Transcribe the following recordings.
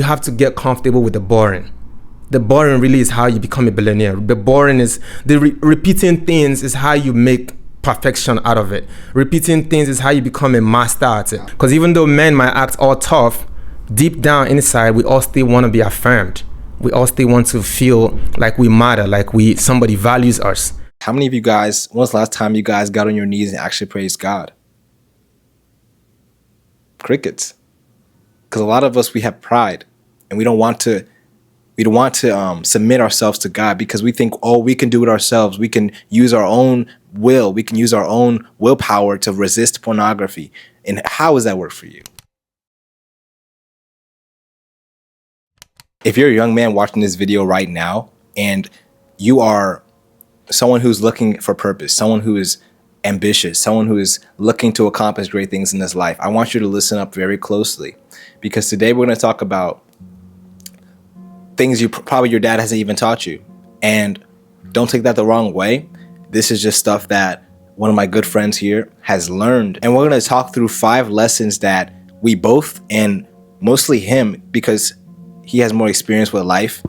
you have to get comfortable with the boring. The boring really is how you become a billionaire. The boring is repeating things is how you make perfection out of it. Repeating things is how you become a master at it. Because even though men might act all tough, deep down inside, we all still want to be affirmed. We all still want to feel like we matter, like somebody values us. How many of you guys, when was the last time you guys got on your knees and actually praised God? Crickets. Because a lot of us, we have pride, and we don't want to submit ourselves to God because we think, oh, we can do it ourselves. We can use our own will. We can use our own willpower to resist pornography. And how does that work for you? If you're a young man watching this video right now and you are someone who's looking for purpose, someone who is ambitious, someone who is looking to accomplish great things in this life, I want you to listen up very closely, because today we're going to talk about things probably your dad hasn't even taught you. And don't take that the wrong way. This is just stuff that one of my good friends here has learned. And we're going to talk through 5 lessons that we both, and mostly him, because he has more experience with life,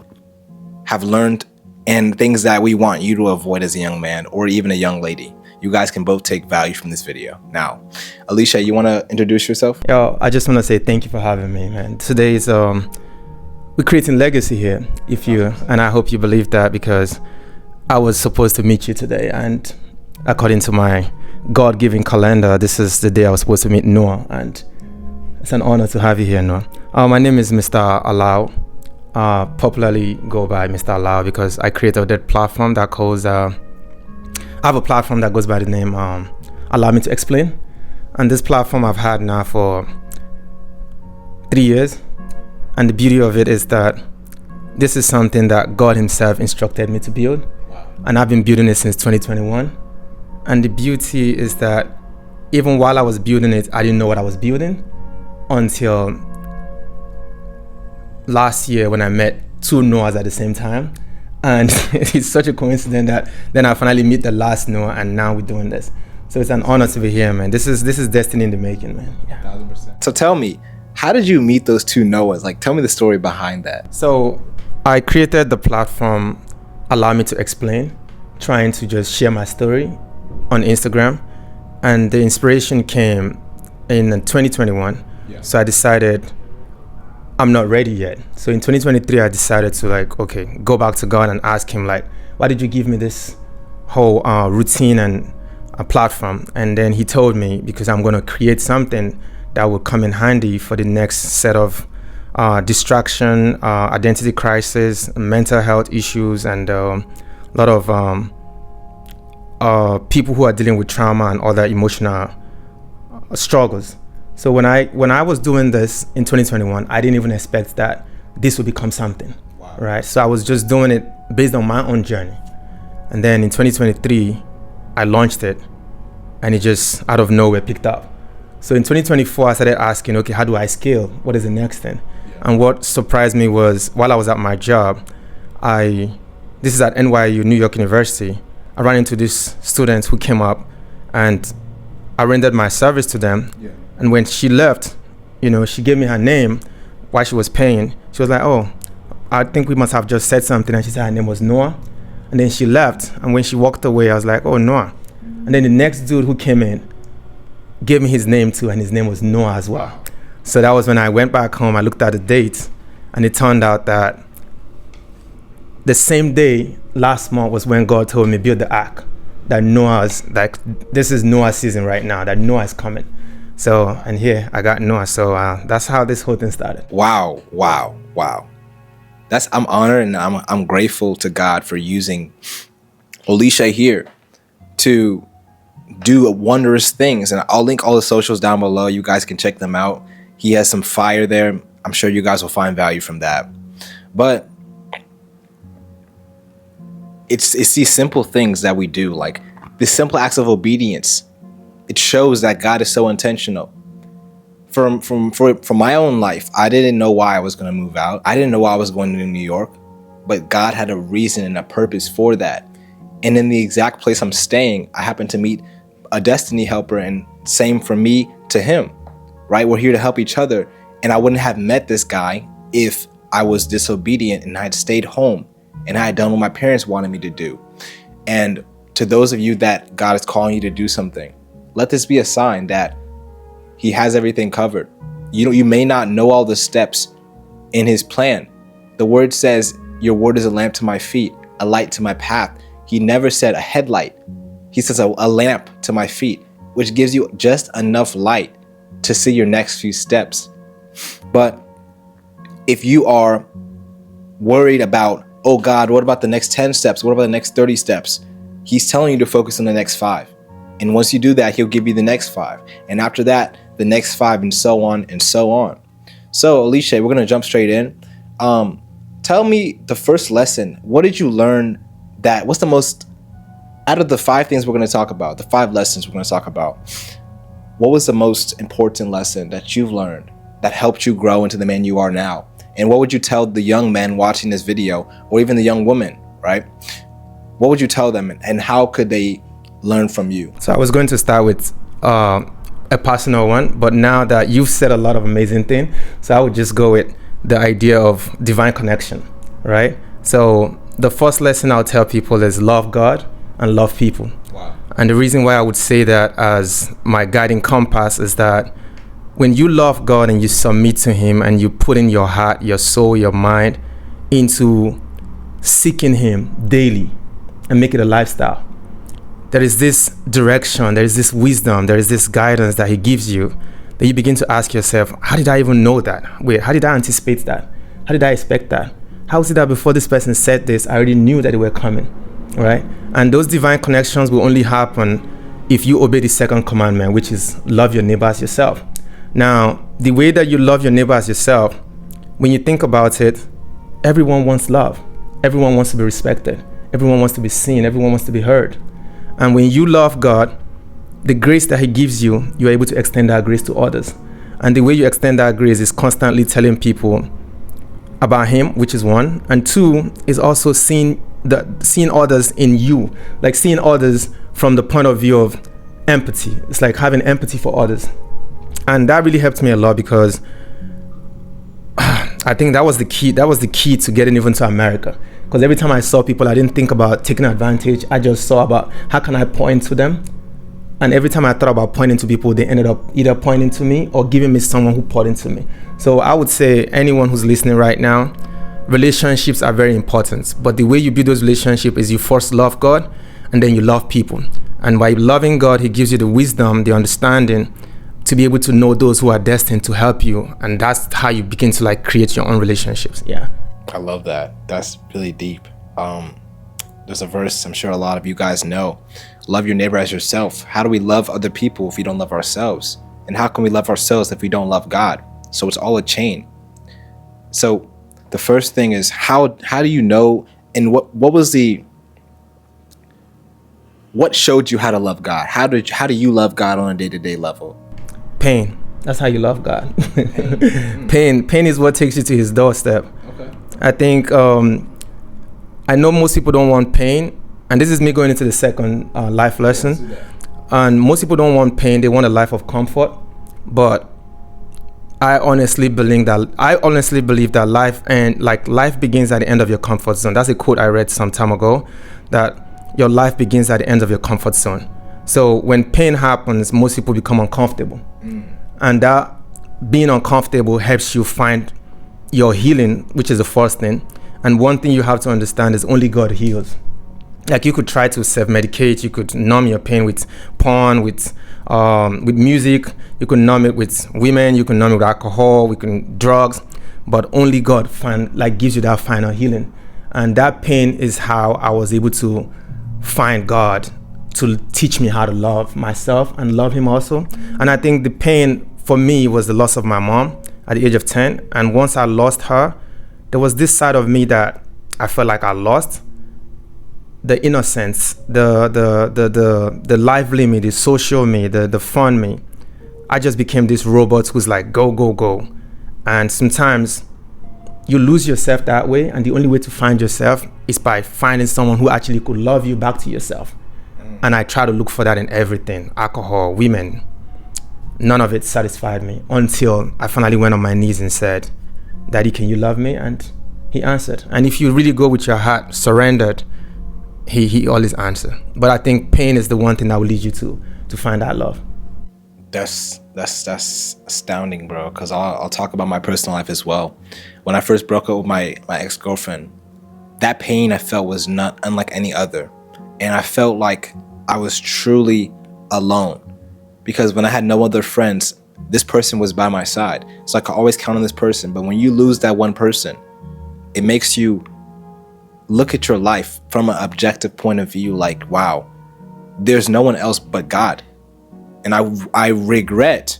have learned, and things that we want you to avoid as a young man or even a young lady. You guys can both take value from this video. Now, Alicia, you want to introduce yourself? Yo, I just want to say thank you for having me, man. Today is we're creating legacy here, and I hope you believe that, because I was supposed to meet you today, and according to my God-given calendar, this is the day I was supposed to meet Noah, and it's an honor to have you here, Noah. My name is Mr. Allow, popularly go by Mr. Allow, because I created that platform that calls, I have a platform that goes by the name Allow Me to Explain, and this platform I've had now for 3 years. And the beauty of it is that this is something that God himself instructed me to build. Wow. And I've been building it since 2021. And the beauty is that even while I was building it, I didn't know what I was building until last year when I met 2 Noahs at the same time. And it's such a coincidence that then I finally meet the last Noah, and now we're doing this. So it's an honor to be here, man. This is destiny in the making, man. Yeah. 1000%. So tell me, how did you meet those 2 Noahs? Like, tell me the story behind that. So I created the platform Allow Me to Explain, trying to just share my story on Instagram. And the inspiration came in 2021. Yeah. So I decided I'm not ready yet. So in 2023, I decided to go back to God and ask him, why did you give me this whole routine and a platform? And then he told me, because I'm going to create something that will come in handy for the next set of distraction, identity crisis, mental health issues, and a lot of people who are dealing with trauma and other emotional struggles. So when I was doing this in 2021, I didn't even expect that this would become something. Wow. Right? So I was just doing it based on my own journey. And then in 2023, I launched it, and it just out of nowhere picked up. So in 2024, I started asking, okay, how do I scale? What is the next thing? Yeah. And what surprised me was, while I was at my job, this is at NYU, New York University, I ran into these students who came up, and I rendered my service to them. Yeah. And when she left, she gave me her name while she was paying. She was like, oh, I think we must have just said something. And she said her name was Noah. And then she left. And when she walked away, I was like, oh, Noah. And then the next dude who came in gave me his name too, and his name was Noah as well. So that was when I went back home, I looked at the date, and it turned out that the same day last month was when God told me build the ark, that this is Noah's season right now, that Noah is coming. So, and here I got Noah. So that's how this whole thing started. Wow. I'm honored, and I'm grateful to God for using Alicia here to do wondrous things. And I'll link all the socials down below. You guys can check them out. He has some fire there. I'm sure you guys will find value from that. But it's these simple things that we do, like the simple acts of obedience. It shows that God is so intentional. From my own life, I didn't know why I was going to move out. I didn't know why I was going to New York, but God had a reason and a purpose for that. And in the exact place I'm staying, I happened to meet a destiny helper, and same from me to him, right? We're here to help each other. And I wouldn't have met this guy if I was disobedient and I had stayed home and I had done what my parents wanted me to do. And to those of you that God is calling you to do something, let this be a sign that he has everything covered. You may not know all the steps in his plan. The word says, your word is a lamp to my feet, a light to my path. He never said a headlight. He says a lamp to my feet, which gives you just enough light to see your next few steps. But if you are worried about, oh God, what about the next 10 steps? What about the next 30 steps? He's telling you to focus on the next 5. And once you do that, he'll give you the next 5. And after that, the next 5, and so on and so on. So Alicia, we're going to jump straight in. Tell me the first lesson. What did you learn what's the most, out of the 5 things we're going to talk about, the 5 lessons we're going to talk about, what was the most important lesson that you've learned that helped you grow into the man you are now? And what would you tell the young men watching this video, or even the young woman, right? What would you tell them, and how could they learn from you? So I was going to start with a personal one, but now that you've said a lot of amazing things, so I would just go with the idea of divine connection, right? So the first lesson I'll tell people is love God and love people. Wow. And the reason why I would say that as my guiding compass is that when you love God and you submit to him and you put in your heart, your soul, your mind into seeking him daily and make it a lifestyle, there is this direction, there is this wisdom, there is this guidance that he gives you, that you begin to ask yourself, how did I even know that? Wait, how did I anticipate that? How did I expect that? How is it that before this person said this, I already knew that they were coming, right? And those divine connections will only happen if you obey the second commandment, which is love your neighbor as yourself. Now, the way that you love your neighbor as yourself, when you think about it, everyone wants love. Everyone wants to be respected. Everyone wants to be seen. Everyone wants to be heard. And when you love God, the grace that he gives you, you're able to extend that grace to others. And the way you extend that grace is constantly telling people about him, which is 1. And 2 is also seeing others in you, like seeing others from the point of view of empathy. It's like having empathy for others. And that really helped me a lot, because I think that was the key. That was the key to getting even to America. Because every time I saw people, I didn't think about taking advantage. I just saw about how can I point to them. And every time I thought about pointing to people, they ended up either pointing to me or giving me someone who pointed to me. So I would say anyone who's listening right now, relationships are very important. But the way you build those relationships is you first love God and then you love people. And by loving God, he gives you the wisdom, the understanding to be able to know those who are destined to help you. And that's how you begin to like create your own relationships. Yeah. I love that. That's really deep. There's a verse I'm sure a lot of you guys know. Love your neighbor as yourself. How do we love other people if we don't love ourselves? And how can we love ourselves if we don't love God? So it's all a chain. So the first thing is how do you know, and what showed you how to love God? How do you love God on a day-to-day level? Pain. That's how you love God. Pain is what takes you to his doorstep. Okay. I think I know most people don't want pain, and this is me going into the second life lesson. And most people don't want pain; they want a life of comfort. But I honestly believe that life begins at the end of your comfort zone. That's a quote I read some time ago, that your life begins at the end of your comfort zone. So when pain happens, most people become uncomfortable, and that being uncomfortable helps you find your healing, which is the first thing. And one thing you have to understand is only God heals. Like you could try to self-medicate, you could numb your pain with porn, with music, you could numb it with women, you can numb it with alcohol, drugs, but only God gives you that final healing. And that pain is how I was able to find God to teach me how to love myself and love him also. And I think the pain for me was the loss of my mom at the age of 10. And once I lost her, there was this side of me that I felt like I lost. The innocence, the lively me, the social me, the fun me. I just became this robot who's like, go, go, go. And sometimes you lose yourself that way. And the only way to find yourself is by finding someone who actually could love you back to yourself. And I try to look for that in everything. Alcohol, women. None of it satisfied me until I finally went on my knees and said, Daddy, can you love me? And he answered. And if you really go with your heart surrendered, he always answers. But I think pain is the one thing that will lead you to find that love. That's astounding, bro. Because I'll talk about my personal life as well. When I first broke up with my ex-girlfriend, that pain I felt was not unlike any other. And I felt like I was truly alone. Because when I had no other friends, this person was by my side. So I could always count on this person. But when you lose that one person, it makes you look at your life from an objective point of view, like, wow, there's no one else but God. And I regret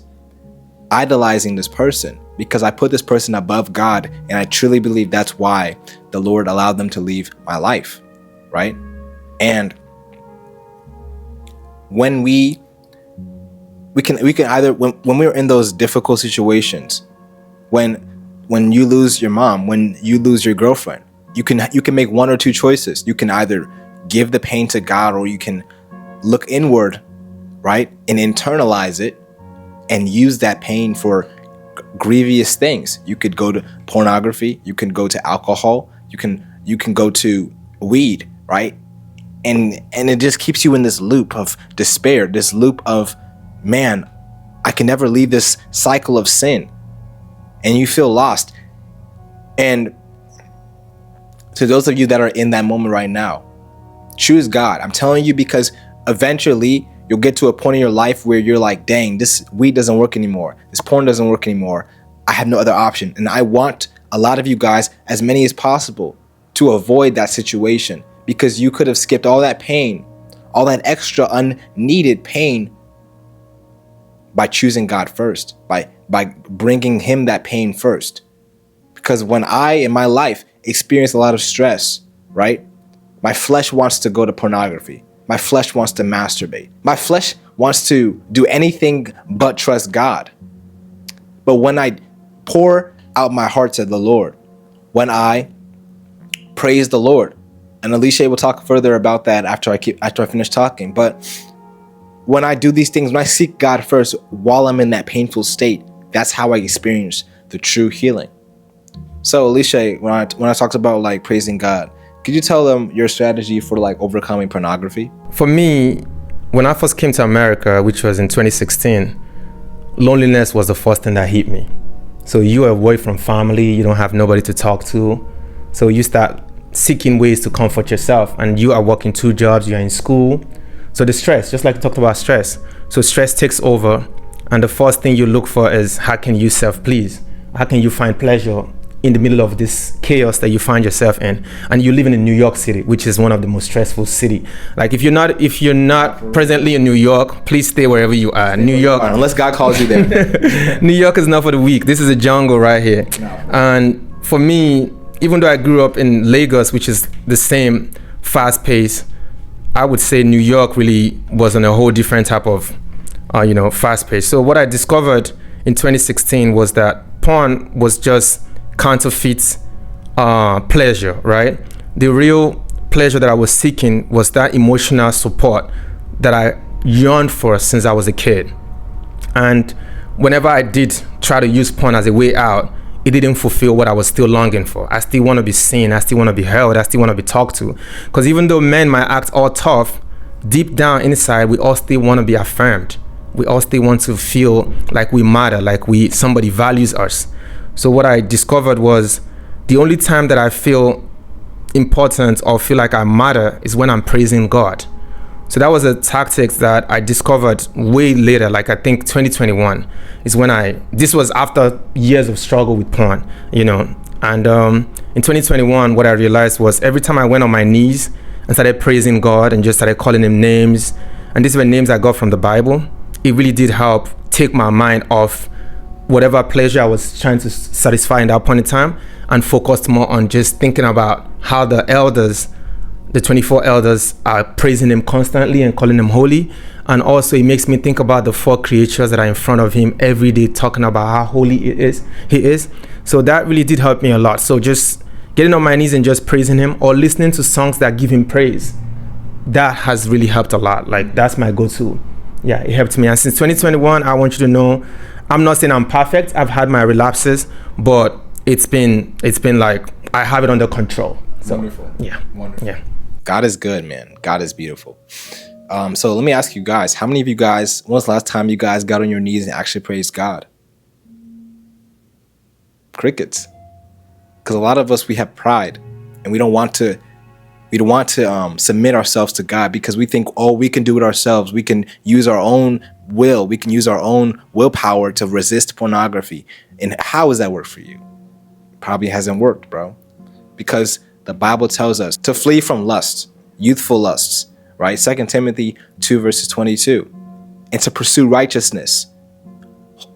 idolizing this person because I put this person above God, and I truly believe that's why the Lord allowed them to leave my life, right? And when we can either, when we're in those difficult situations, when you lose your mom, when you lose your girlfriend, you can make one or two choices. You can either give the pain to God, or you can look inward, right, and internalize it and use that pain for grievous things. You could go to pornography, you can go to alcohol, you can go to weed, right? And it just keeps you in this loop of despair, this loop of, man, I can never leave this cycle of sin. And you feel lost. And to those of you that are in that moment right now, choose God. I'm telling you, because eventually you'll get to a point in your life where you're like, dang, this weed doesn't work anymore. This porn doesn't work anymore. I have no other option. And I want a lot of you guys, as many as possible, to avoid that situation, because you could have skipped all that pain, all that extra unneeded pain, by choosing God first, by bringing him that pain first. Because when I, in my life, experience a lot of stress, right? My flesh wants to go to pornography. My flesh wants to masturbate. My flesh wants to do anything but trust God. But when I pour out my heart to the Lord, when I praise the Lord, and Alicia will talk further about that after I finish talking, but when I do these things, when I seek God first while I'm in that painful state, that's how I experience the true healing. So Alicia, when I talked about like praising God, could you tell them your strategy for like overcoming pornography? For me, when I first came to America, which was in 2016, loneliness was the first thing that hit me. So you're away from family, you don't have nobody to talk to. So you start seeking ways to comfort yourself, and you are working 2 jobs, you're in school. So the stress, just like you talked about stress. So stress takes over, and the first thing you look for is, how can you self-please? How can you find pleasure in the middle of this chaos that you find yourself in? And you're living in New York City, which is one of the most stressful city. Like if you're not presently in New York, please stay wherever you are. New York, unless God calls you there. New York is not for the weak. This is a jungle right here. No. And for me, even though I grew up in Lagos, which is the same fast pace, I would say New York really was on a whole different type of, fast pace. So what I discovered in 2016 was that porn was just counterfeit pleasure, right? The real pleasure that I was seeking was that emotional support that I yearned for since I was a kid. And whenever I did try to use porn as a way out, it didn't fulfill what I was still longing for. I still want to be seen. I still want to be held. I still want to be talked to. Because even though men might act all tough, deep down inside, we all still want to be affirmed. We all still want to feel like we matter, like somebody values us. So what I discovered was the only time that I feel important or feel like I matter is when I'm praising God. So that was a tactic that I discovered way later, like I think 2021 is when this was after years of struggle with porn, And in 2021, what I realized was every time I went on my knees and started praising God and just started calling him names, and these were names I got from the Bible, it really did help take my mind off whatever pleasure I was trying to satisfy in that point in time, and focused more on just thinking about how the elders, the 24 elders, are praising him constantly and calling him holy. And also it makes me think about the 4 creatures that are in front of him every day, talking about how holy he is. So that really did help me a lot. So just getting on my knees and just praising him, or listening to songs that give him praise, that has really helped a lot. Like that's my go-to. Yeah, it helped me. And since 2021, I want you to know, I'm not saying I'm perfect. I've had my relapses, but it's been like I have it under control. So, Wonderful. Yeah. Wonderful. Yeah. God is good, man. God is beautiful. So let me ask you guys, how many of you guys, when was the last time you guys got on your knees and actually praised God? Crickets. Because a lot of us, we have pride and we don't want to submit ourselves to God because we think, oh, we can do it ourselves. We can use our own will. We can use our own willpower to resist pornography. And how does that work for you? Probably hasn't worked, bro. Because the Bible tells us to flee from lust, youthful lusts, right? 2 Timothy 2 verses 22. And to pursue righteousness,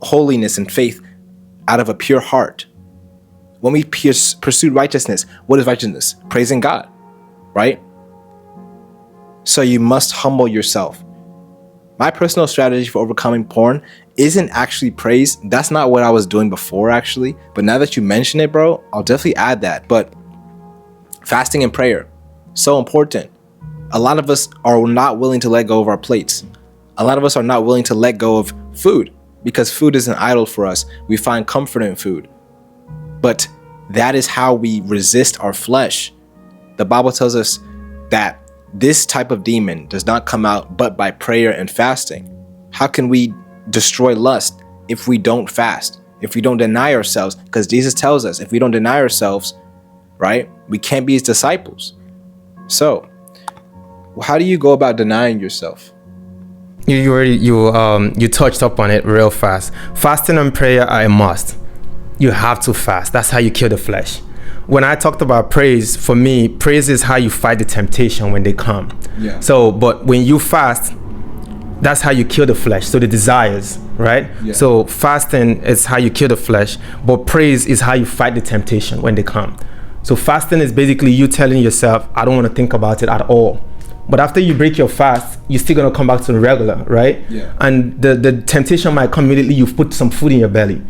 holiness, and faith out of a pure heart. When we pursue righteousness, what is righteousness? Praising God, right? So you must humble yourself. My personal strategy for overcoming porn isn't actually praise. That's not what I was doing before, actually. But now that you mention it, bro, I'll definitely add that. But fasting and prayer, so important. A lot of us are not willing to let go of our plates. A lot of us are not willing to let go of food because food is an idol for us. We find comfort in food. But that is how we resist our flesh. The Bible tells us that this type of demon does not come out but by prayer and fasting. How can we destroy lust if we don't fast? If we don't deny ourselves? Because Jesus tells us if we don't deny ourselves, right, we can't be his disciples. So, how do you go about denying yourself? You touched up on it real fast. Fasting and prayer are a must. You have to fast. That's how you kill the flesh. When I talked about praise, for me, praise is how you fight the temptation when they come. Yeah. So, but when you fast, that's how you kill the flesh. So the desires, right? Yeah. So fasting is how you kill the flesh, but praise is how you fight the temptation when they come. So fasting is basically you telling yourself, I don't want to think about it at all. But after you break your fast, you're still going to come back to the regular, right? Yeah. And the temptation might come immediately. You've put some food in your belly.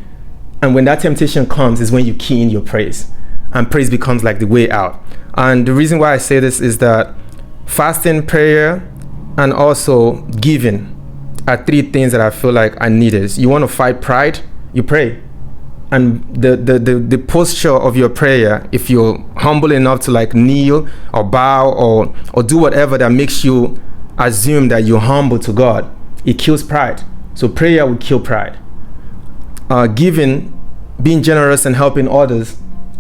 And when that temptation comes is when you key in your praise. And praise becomes like the way out. And the reason why I say this is that fasting, prayer, and also giving are three things that I feel like are needed. You want to fight pride, you pray. And the posture of your prayer, if you're humble enough to like kneel or bow or do whatever that makes you assume that you're humble to God, it kills pride. So prayer will kill pride. Giving, being generous and helping others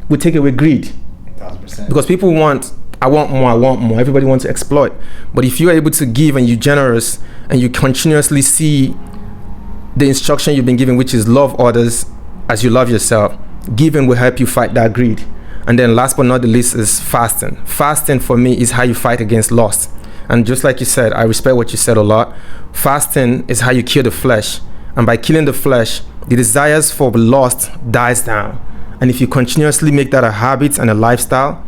will take away greed. 1,000%. Because people want, I want more. Everybody wants to exploit. But if you're able to give and you're generous and you continuously see the instruction you've been given, which is love others as you love yourself, giving will help you fight that greed. And then last but not the least is fasting. Fasting for me is how you fight against lust. And just like you said, I respect what you said a lot. Fasting is how you kill the flesh. And by killing the flesh, the desires for lust dies down. And if you continuously make that a habit and a lifestyle,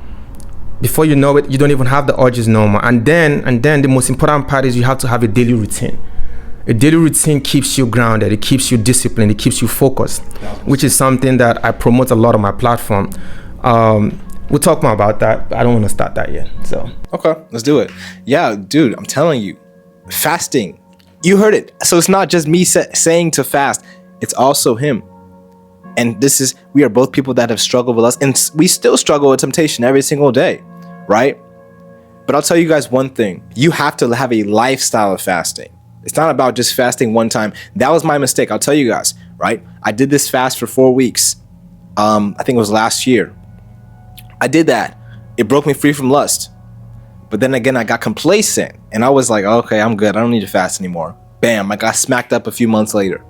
before you know it, you don't even have the urges no more. And then the most important part is you have to have a daily routine. A daily routine keeps you grounded, it keeps you disciplined, it keeps you focused, which is something that I promote a lot on my platform. We'll talk more about that, but I don't want to start that yet. So Okay, let's do it. Yeah, dude, I'm telling you, fasting. You heard it. So it's not just me saying to fast, it's also him. And we are both people that have struggled with us, and we still struggle with temptation every single day, right? But I'll tell you guys one thing. You have to have a lifestyle of fasting. It's not about just fasting one time. That was my mistake. I'll tell you guys, right? I did this fast for 4 weeks. I think it was last year. I did that. It broke me free from lust. But then again, I got complacent and I was like, okay, I'm good. I don't need to fast anymore. Bam, I got smacked up a few months later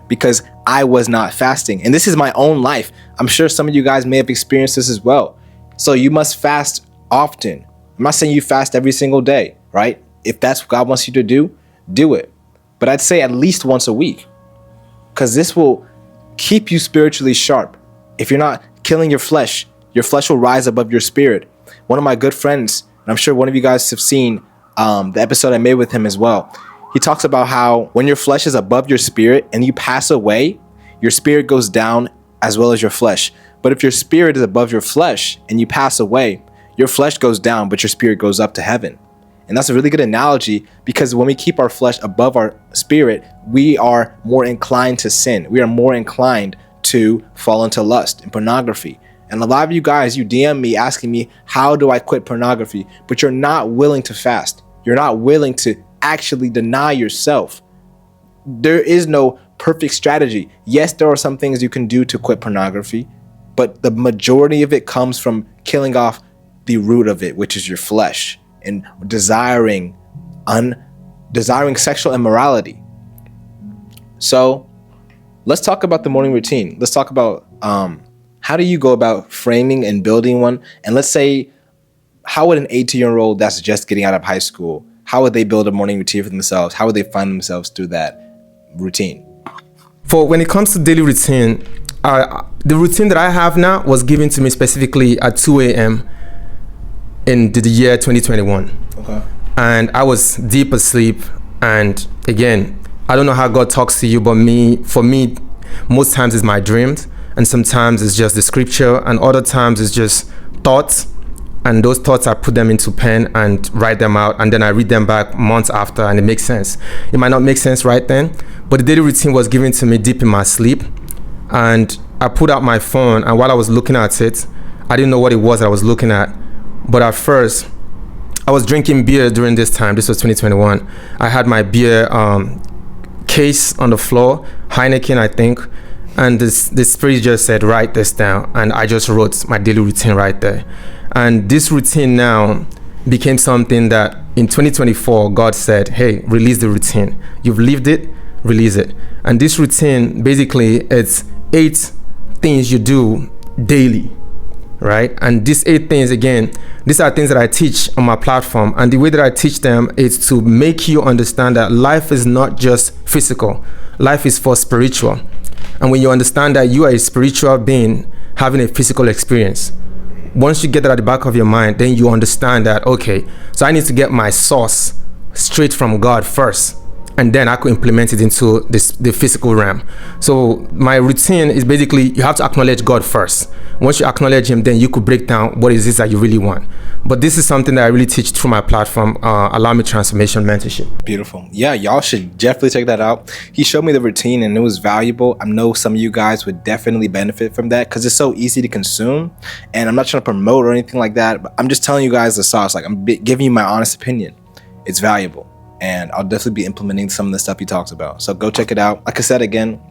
because I was not fasting. And this is my own life. I'm sure some of you guys may have experienced this as well. So you must fast often. I'm not saying you fast every single day, right? If that's what God wants you to do it. But I'd say at least once a week, because this will keep you spiritually sharp. If you're not killing your flesh will rise above your spirit. One of my good friends, and I'm sure one of you guys have seen the episode I made with him as well. He talks about how when your flesh is above your spirit and you pass away, your spirit goes down as well as your flesh. But if your spirit is above your flesh and you pass away, your flesh goes down, but your spirit goes up to heaven. And that's a really good analogy, because when we keep our flesh above our spirit, we are more inclined to sin. We are more inclined to fall into lust and pornography. And a lot of you guys, you DM me asking me, how do I quit pornography? But you're not willing to fast. You're not willing to actually deny yourself. There is no perfect strategy. Yes, there are some things you can do to quit pornography, but the majority of it comes from killing off the root of it, which is your flesh, and desiring sexual immorality. So let's talk about the morning routine. Let's talk about how do you go about framing and building one? And let's say, how would an 18-year-old that's just getting out of high school, how would they build a morning routine for themselves? How would they find themselves through that routine? For when it comes to daily routine, the routine that I have now was given to me specifically at 2 a.m. in the year 2021. Okay. And I was deep asleep. And again, I don't know how God talks to you, but for me, most times it's my dreams. And sometimes it's just the scripture, and other times it's just thoughts. And those thoughts, I put them into pen and write them out, and then I read them back months after, and it makes sense. It might not make sense right then, but the daily routine was given to me deep in my sleep. And I put out my phone, and while I was looking at it, I didn't know what it was I was looking at. But at first, I was drinking beer during this time. This was 2021. I had my beer case on the floor, Heineken, I think. And the spirit just said, write this down. And I just wrote my daily routine right there. And this routine now became something that in 2024, God said, hey, release the routine. You've lived it, release it. And this routine, basically, it's 8 things you do daily, right? And these 8 things, again, these are things that I teach on my platform. And the way that I teach them is to make you understand that life is not just physical. Life is for spiritual. And when you understand that you are a spiritual being having a physical experience, once you get that at the back of your mind, then you understand that, okay, so I need to get my source straight from God first, and then I could implement it into the physical realm. So my routine is basically, you have to acknowledge God first. Once you acknowledge him, then you could break down what is this that you really want. But this is something that I really teach through my platform, Allow Me Transformation Mentorship. Beautiful. Yeah, y'all should definitely check that out. He showed me the routine and it was valuable. I know some of you guys would definitely benefit from that because it's so easy to consume. And I'm not trying to promote or anything like that, but I'm just telling you guys the sauce. Like, I'm giving you my honest opinion. It's valuable. And I'll definitely be implementing some of the stuff he talks about. So go check it out. Like I said, again,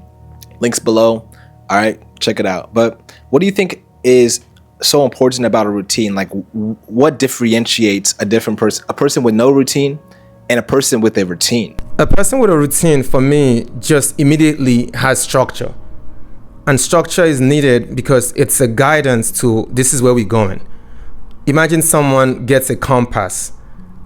links below. All right, check it out. But what do you think is so important about a routine? Like, what differentiates a different person, a person with no routine and a person with a routine? A person with a routine, for me, just immediately has structure. And structure is needed because it's a guidance to, this is where we're going. Imagine someone gets a compass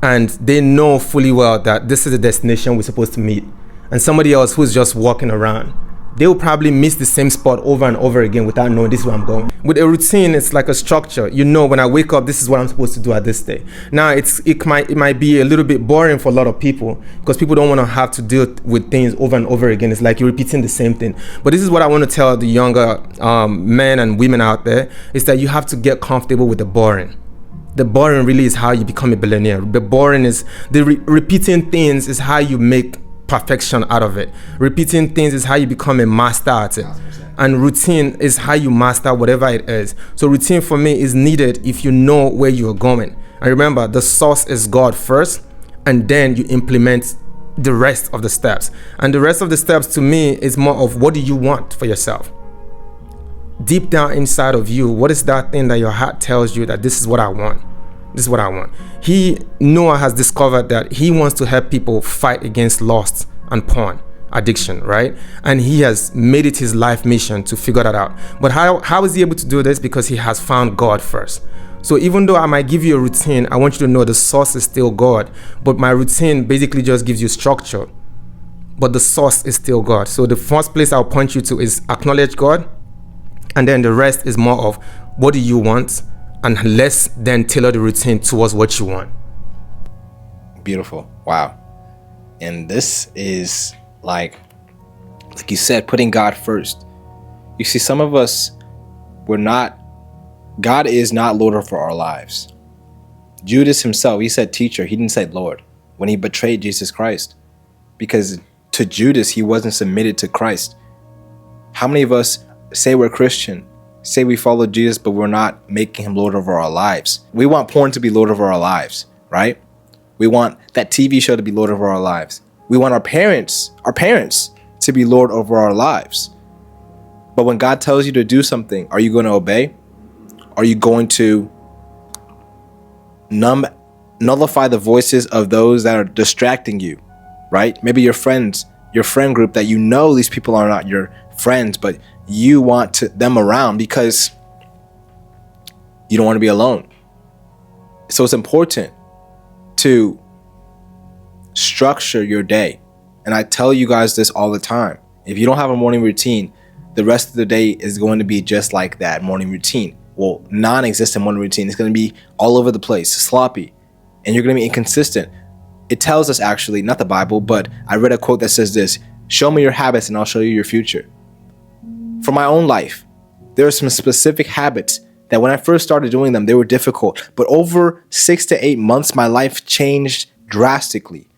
and they know fully well that this is the destination we're supposed to meet. And somebody else who's just walking around, they will probably miss the same spot over and over again without knowing this is where I'm going. With a routine, it's like a structure. You know, when I wake up, this is what I'm supposed to do at this day. Now, it might be a little bit boring for a lot of people because people don't want to have to deal with things over and over again. It's like you're repeating the same thing. But this is what I want to tell the younger men and women out there, is that you have to get comfortable with the boring. The boring really is how you become a billionaire. The boring is, repeating things is how you make perfection out of it. Repeating things is how you become a master at it. 100%. And routine is how you master whatever it is. So routine for me is needed if you know where you're going. And remember, the source is God first, and then you implement the rest of the steps. And the rest of the steps to me is more of, what do you want for yourself? Deep down inside of you, what is that thing that your heart tells you that this is what I want? This is what I want. Noah has discovered that he wants to help people fight against lust and porn addiction, right? And he has made it his life mission to figure that out. But how is he able to do this? Because he has found God first. So even though I might give you a routine, I want you to know the source is still God. But my routine basically just gives you structure. But the source is still God. So the first place I'll point you to is acknowledge God. And then the rest is more of, what do you want? And let's then tailor the routine towards what you want. Beautiful. Wow. And this is like you said, putting God first. You see, some of us, God is not Lord over our lives. Judas himself, he said teacher, he didn't say Lord when he betrayed Jesus Christ, because to Judas, he wasn't submitted to Christ. How many of us say we're Christian, say we follow Jesus, but we're not making him Lord over our lives. We want porn to be Lord over our lives, right? We want that TV show to be Lord over our lives. We want our parents to be Lord over our lives. But when God tells you to do something, are you going to obey? Are you going to nullify the voices of those that are distracting you, right? Maybe your friends, your friend group that you know these people are not your friends, but you want them around because you don't want to be alone. So it's important to structure your day. And I tell you guys this all the time. If you don't have a morning routine, the rest of the day is going to be just like that morning routine. Well, non-existent morning routine. It's going to be all over the place, sloppy, and you're going to be inconsistent. It tells us, actually, not the Bible, but I read a quote that says this: show me your habits and I'll show you your future. For my own life, there are some specific habits that when I first started doing them, they were difficult. But over 6 to 8 months, my life changed drastically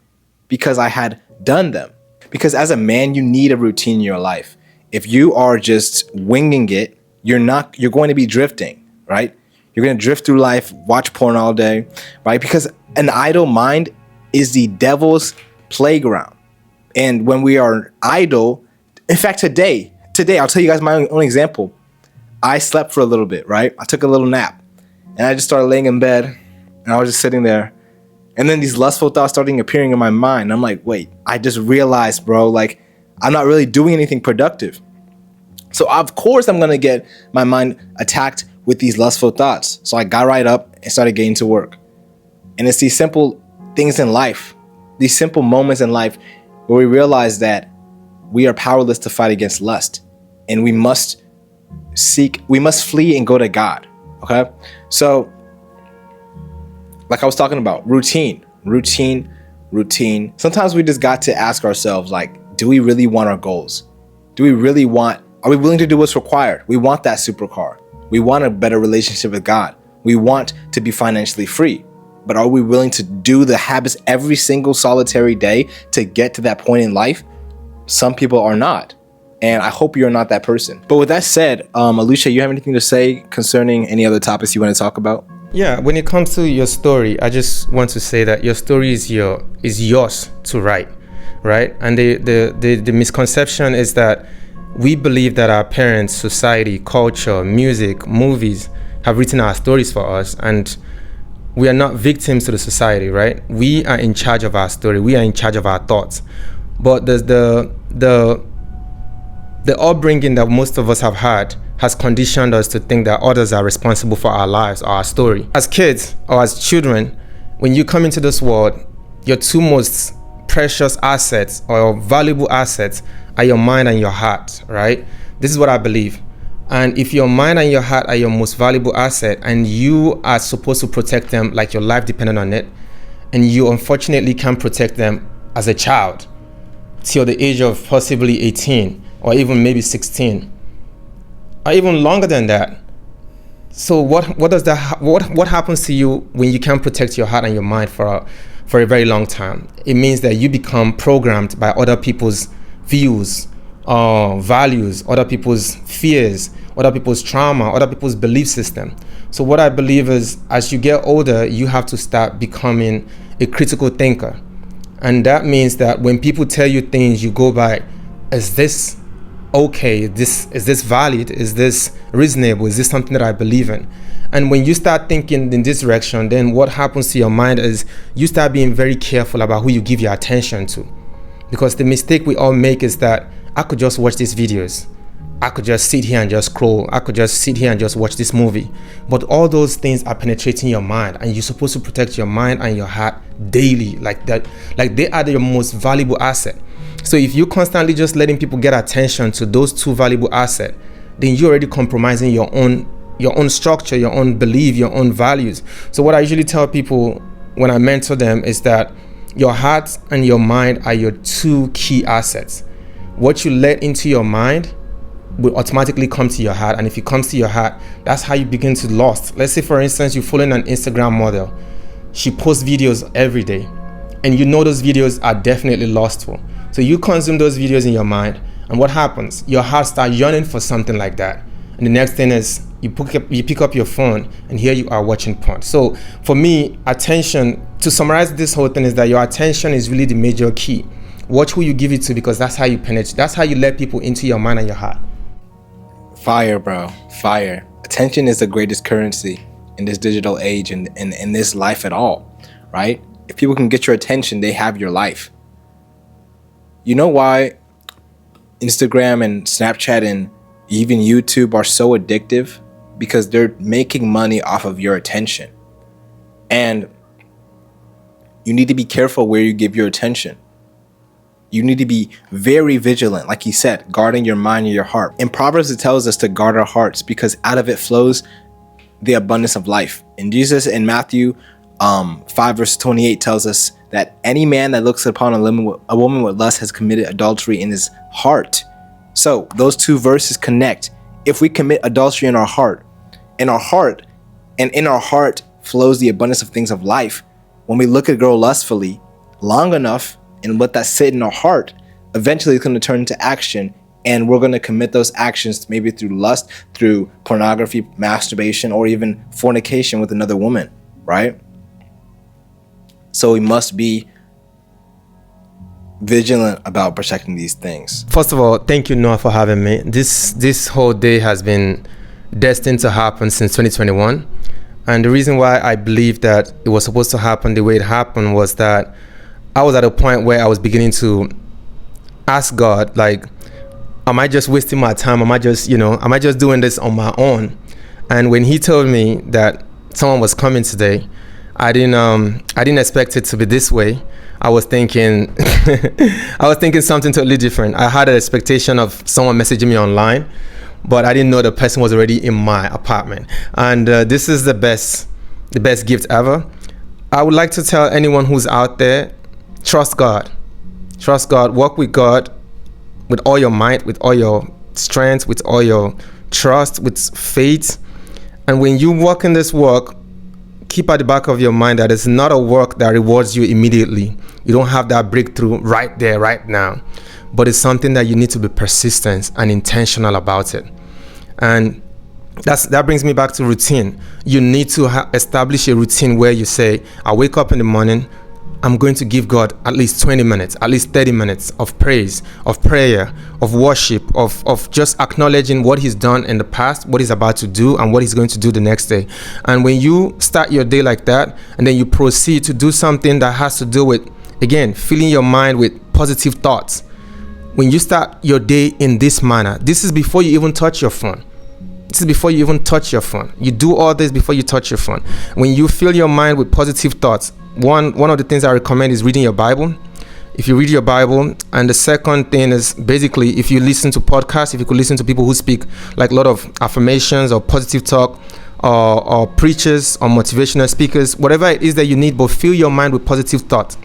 because I had done them. Because as a man, you need a routine in your life. If you are just winging it, you're going to be drifting, right? You're going to drift through life, watch porn all day, right? Because an idle mind is the devil's playground. And when we are idle, in fact, today, I'll tell you guys my own example. I slept for a little bit, right? I took a little nap and I just started laying in bed and I was just sitting there. And then these lustful thoughts starting appearing in my mind. I'm like, wait, I just realized, bro, like I'm not really doing anything productive. So of course I'm going to get my mind attacked with these lustful thoughts. So I got right up and started getting to work. And it's these simple things in life, these simple moments in life where we realize that we are powerless to fight against lust. And we must flee and go to God. Okay. So like I was talking about, routine. Sometimes we just got to ask ourselves, like, do we really want our goals? Are we willing to do what's required? We want that supercar. We want a better relationship with God. We want to be financially free. But are we willing to do the habits every single solitary day to get to that point in life? Some people are not. And I hope you're not that person. But with that said, Alicia, you have anything to say concerning any other topics you want to talk about? Yeah, when it comes to your story, I just want to say that your story is yours to write, right? And the misconception is that we believe that our parents, society, culture, music, movies have written our stories for us, and we are not victims to the society, right? We are in charge of our story. We are in charge of our thoughts. But the upbringing that most of us have had has conditioned us to think that others are responsible for our lives or our story. As kids or as children, when you come into this world, your two most precious assets or valuable assets are your mind and your heart, right? This is what I believe. And if your mind and your heart are your most valuable asset and you are supposed to protect them like your life depended on it, and you unfortunately can't protect them as a child till the age of possibly 18 or even maybe 16, or even longer than that. So what happens to you when you can't protect your heart and your mind for a very long time? It means that you become programmed by other people's views, values, other people's fears, other people's trauma, other people's belief system. So what I believe is, as you get older, you have to start becoming a critical thinker. And that means that when people tell you things, you go by, is this okay? Is this valid? Is this reasonable? Is this something that I believe in? And when you start thinking in this direction, then what happens to your mind is you start being very careful about who you give your attention to. Because the mistake we all make is that I could just watch these videos. I could just sit here and just scroll. I could just sit here and just watch this movie. But all those things are penetrating your mind, and you're supposed to protect your mind and your heart daily, like that. Like they are your most valuable asset. So if you're constantly just letting people get attention to those two valuable assets, then you're already compromising your own structure, your own belief, your own values. So what I usually tell people when I mentor them is that your heart and your mind are your two key assets. What you let into your mind will automatically come to your heart, and if it comes to your heart, that's how you begin to lust. Let's say, for instance, you're following an Instagram model. She posts videos every day, and you know those videos are definitely lustful. So you consume those videos in your mind, And what happens? Your heart starts yearning for something like that. And the next thing is you pick up your phone and here you are watching porn. So for me, attention, to summarize this whole thing, is that your attention is really the major key. Watch who you give it to, because that's how you penetrate. That's how you let people into your mind and your heart. Fire, bro. Fire. Attention is the greatest currency in this digital age and in this life at all, right? If people can get your attention, they have your life. You know why Instagram and Snapchat and even YouTube are so addictive? Because they're making money off of your attention. And you need to be careful where you give your attention. You need to be very vigilant, like he said, guarding your mind and your heart. In Proverbs, it tells us to guard our hearts because out of it flows the abundance of life. And Jesus in Matthew 5 verse 28 tells us that any man that looks upon a woman with lust has committed adultery in his heart. So those two verses connect. If we commit adultery in our heart, and in our heart flows the abundance of things of life. When we look at a girl lustfully long enough and let that sit in our heart, eventually it's going to turn into action, and we're going to commit those actions maybe through lust, through pornography, masturbation, or even fornication with another woman, right? So we must be vigilant about protecting these things. First of all, thank you, Noah, for having me. This whole day has been destined to happen since 2021. And the reason why I believe that it was supposed to happen the way it happened was that I was at a point where I was beginning to ask God, like, am I just wasting my time? Am I just doing this on my own? And when he told me that someone was coming today, I didn't expect it to be this way. I was thinking something totally different. I had an expectation of someone messaging me online, but I didn't know the person was already in my apartment. And this is the best gift ever. I would like to tell anyone who's out there, trust God. Trust God. Walk with God with all your might, with all your strength, with all your trust, with faith. And when you walk in this walk, keep at the back of your mind that it's not a work that rewards you immediately. You don't have that breakthrough right there, right now. But it's something that you need to be persistent and intentional about it. And that brings me back to routine. You need to establish a routine where you say, I wake up in the morning, I'm going to give God at least 20 minutes, at least 30 minutes of praise, of prayer, of worship, of just acknowledging what he's done in the past, what he's about to do, and what he's going to do the next day. And when you start your day like that, and then you proceed to do something that has to do with, again, filling your mind with positive thoughts. When you start your day in this manner, this is before you even touch your phone. This is before you even touch your phone. You do all this before you touch your phone. When you fill your mind with positive thoughts, one of the things I recommend is reading your Bible. If you read your Bible, and the second thing is basically if you listen to podcasts, if you could listen to people who speak like a lot of affirmations or positive talk, or preachers or motivational speakers, whatever it is that you need, but fill your mind with positive thoughts.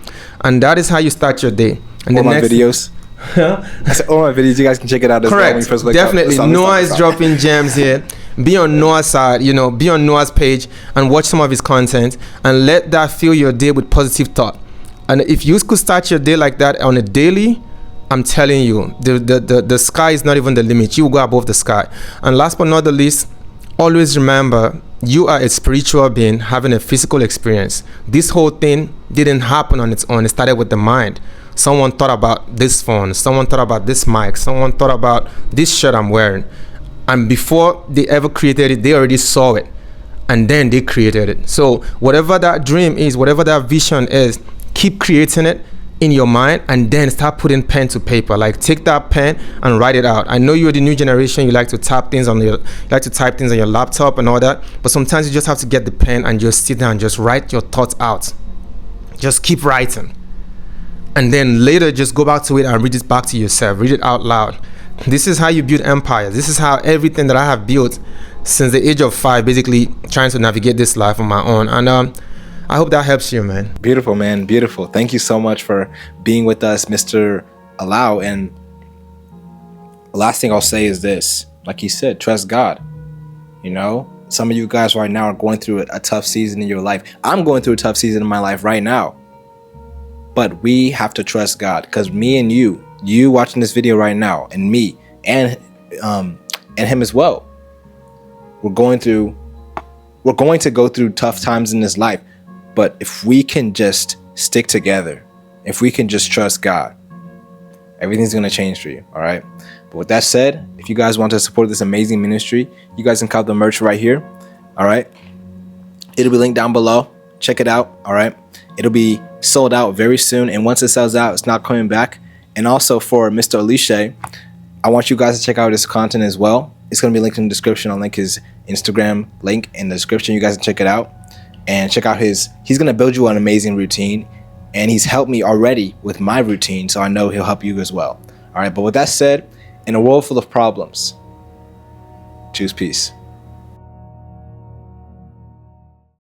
And that is how you start your day. And all my videos. I said, all my videos, you guys can check it out as correct. Well when you first look definitely up. Noah is dropping gems here. Be on Noah's side, be on Noah's page and watch some of his content, and let that fill your day with positive thought. And if you could start your day like that on a daily, I'm telling you, the sky is not even the limit. You will go above the sky. And last but not the least, always remember, you are a spiritual being having a physical experience. This whole thing didn't happen on its own. It started with the mind. Someone thought about this phone. Someone thought about this mic. Someone thought about this shirt I'm wearing. And before they ever created it, they already saw it. And then they created it. So whatever that dream is, whatever that vision is, keep creating it in your mind, and then start putting pen to paper. Like, take that pen and write it out. I know you're the new generation. You like to type things on your laptop and all that. But sometimes you just have to get the pen and just sit down and just write your thoughts out. Just keep writing. And then later just go back to it and read it back to yourself. Read it out loud. This is how you build empire. This is how everything that I have built since the age of 5, basically trying to navigate this life on my own. And I hope that helps you, man. Beautiful, man. Beautiful. Thank you so much for being with us, Mr. Allow. And the last thing I'll say is this. Like he said, trust God. Some of you guys right now are going through a tough season in your life. I'm going through a tough season in my life right now. But we have to trust God, because me and you, you watching this video right now, and me, and him as well. We're going to go through tough times in this life, but if we can just stick together, if we can just trust God, everything's going to change for you. All right. But with that said, if you guys want to support this amazing ministry, you guys can cop the merch right here. All right. It'll be linked down below. Check it out. All right. It'll be sold out very soon. And once it sells out, it's not coming back. And also for Mr. Elisha, I want you guys to check out his content as well. It's going to be linked in the description. I'll link his Instagram link in the description. You guys can check it out and check out he's going to build you an amazing routine. And he's helped me already with my routine. So I know he'll help you as well. All right. But with that said, in a world full of problems, choose peace.